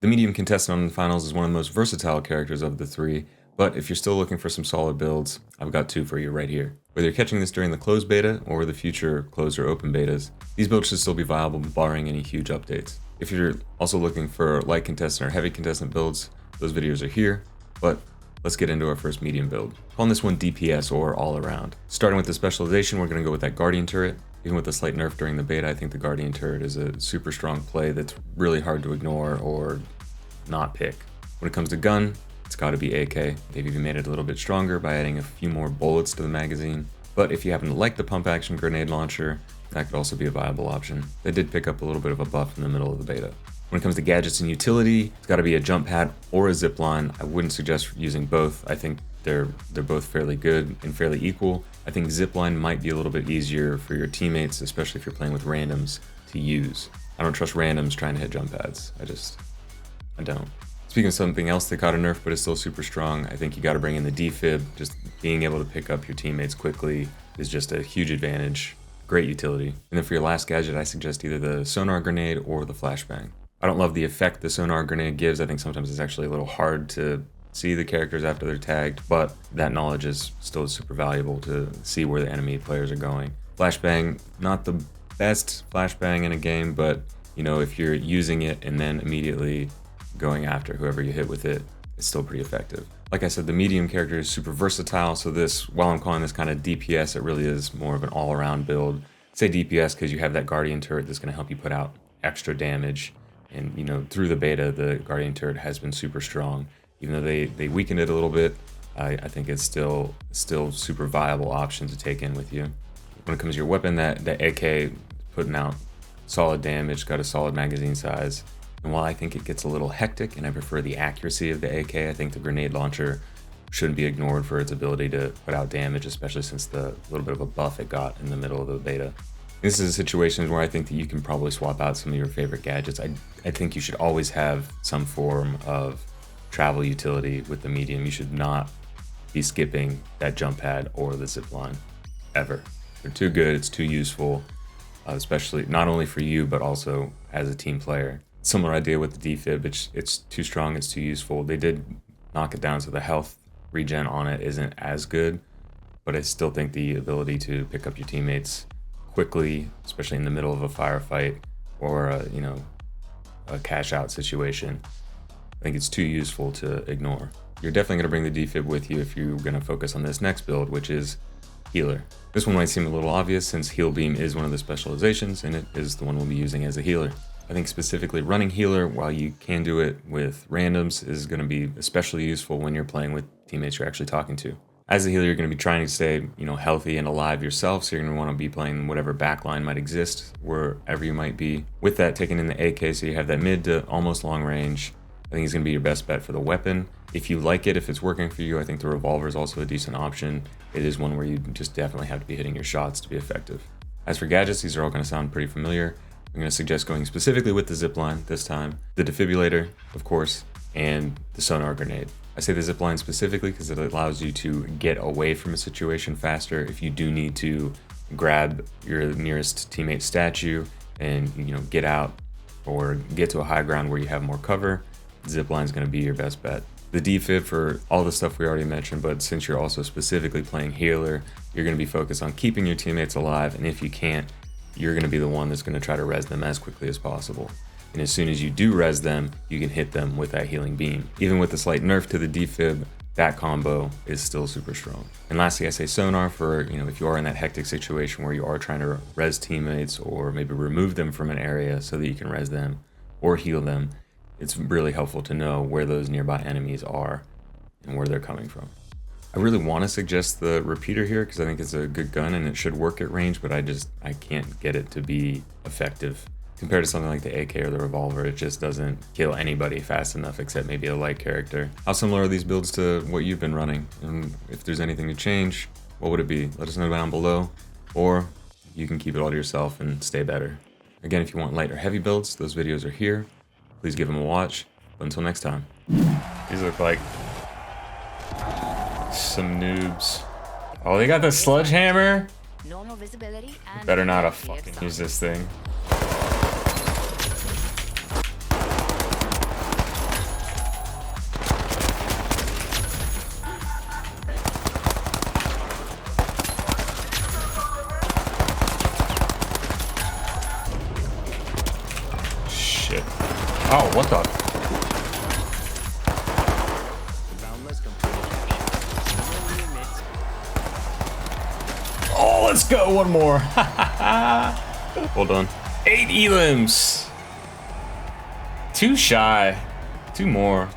The medium contestant on the finals is one of the most versatile characters of the three, but if you're still looking for some solid builds, I've got two for you right here. Whether you're catching this during the closed beta or the future closed or open betas, these builds should still be viable barring any huge updates. If you're also looking for light contestant or heavy contestant builds, those videos are here, but let's get into our first medium build. Calling this one DPS or all around. Starting with the specialization, we're going to go with that Guardian turret. Even with the slight nerf during the beta, I think the Guardian turret is a super strong play that's really hard to ignore or not pick. When it comes to gun, it's got to be AK. They've even made it a little bit stronger by adding a few more bullets to the magazine. But if you happen to like the pump action grenade launcher, that could also be a viable option. They did pick up a little bit of a buff in the middle of the beta. When it comes to gadgets and utility, it's got to be a jump pad or a zip line. I wouldn't suggest using both. I think they're both fairly good and fairly equal. I think zipline might be a little bit easier for your teammates, especially if you're playing with randoms, to use. I don't trust randoms trying to hit jump pads. I don't. Speaking of something else that got a nerf but is still super strong, I think you got to bring in the defib. Just being able to pick up your teammates quickly is just a huge advantage. Great utility. And then for your last gadget, I suggest either the sonar grenade or the flashbang. I don't love the effect the sonar grenade gives. I think sometimes it's actually a little hard to see the characters after they're tagged, but that knowledge is still super valuable to see where the enemy players are going. Flashbang, not the best flashbang in a game, but you know, if you're using it and then immediately going after whoever you hit with it, it's still pretty effective. Like I said, the medium character is super versatile, so this, while I'm calling this kind of DPS, it really is more of an all-around build. I say DPS because you have that Guardian turret that's going to help you put out extra damage, and you know, through the beta, the Guardian turret has been super strong. Even though they weakened it a little bit, I think it's still super viable option to take in with you. When it comes to your weapon, that AK putting out solid damage, got a solid magazine size. And while I think it gets a little hectic and I prefer the accuracy of the AK, I think the grenade launcher shouldn't be ignored for its ability to put out damage, especially since the little bit of a buff it got in the middle of the beta. This is a situation where I think that you can probably swap out some of your favorite gadgets. I think you should always have some form of travel utility with the medium. You should not be skipping that jump pad or the zip line ever. They're too good, it's too useful, especially not only for you but also as a team player. Similar idea with the defib, it's too strong, it's too useful. They did knock it down so the health regen on it isn't as good, but I still think the ability to pick up your teammates quickly, especially in the middle of a firefight or a cash out situation, I think it's too useful to ignore. You're definitely going to bring the defib with you if you're going to focus on this next build, which is healer. This one might seem a little obvious since heal beam is one of the specializations and it is the one we'll be using as a healer. I think specifically running healer, while you can do it with randoms, is going to be especially useful when you're playing with teammates you're actually talking to. As a healer, you're going to be trying to stay, healthy and alive yourself, so you're going to want to be playing whatever backline might exist, wherever you might be. With that, taking in the AK, so you have that mid to almost long range, I think it's going to be your best bet for the weapon. If you like it, if it's working for you, I think the revolver is also a decent option. It is one where you just definitely have to be hitting your shots to be effective. As for gadgets, these are all going to sound pretty familiar. I'm going to suggest going specifically with the zipline this time, the defibrillator, of course, and the sonar grenade. I say the zipline specifically because it allows you to get away from a situation faster if you do need to grab your nearest teammate statue and get out or get to a high ground where you have more cover. Zipline is going to be your best bet. The defib for all the stuff we already mentioned, but since you're also specifically playing healer, you're going to be focused on keeping your teammates alive, and if you can't, you're going to be the one that's going to try to res them as quickly as possible. And as soon as you do res them, you can hit them with that healing beam. Even with the slight nerf to the defib, that combo is still super strong. And lastly, I say sonar for, if you are in that hectic situation where you are trying to res teammates or maybe remove them from an area so that you can res them or heal them, it's really helpful to know where those nearby enemies are and where they're coming from. I really want to suggest the repeater here because I think it's a good gun and it should work at range, but I can't get it to be effective. Compared to something like the AK or the revolver, it just doesn't kill anybody fast enough except maybe a light character. How similar are these builds to what you've been running? And if there's anything to change, what would it be? Let us know down below, or you can keep it all to yourself and stay better. Again, if you want light or heavy builds, those videos are here. Please give them a watch. But until next time. These look like some noobs. Oh, they got the sledgehammer? Normal visibility and Better not have fucking use this thing. Oh, what the? Boundless completed. No limits. Oh, let's go. One more. Hold on. 8 elims. Too shy. Two more.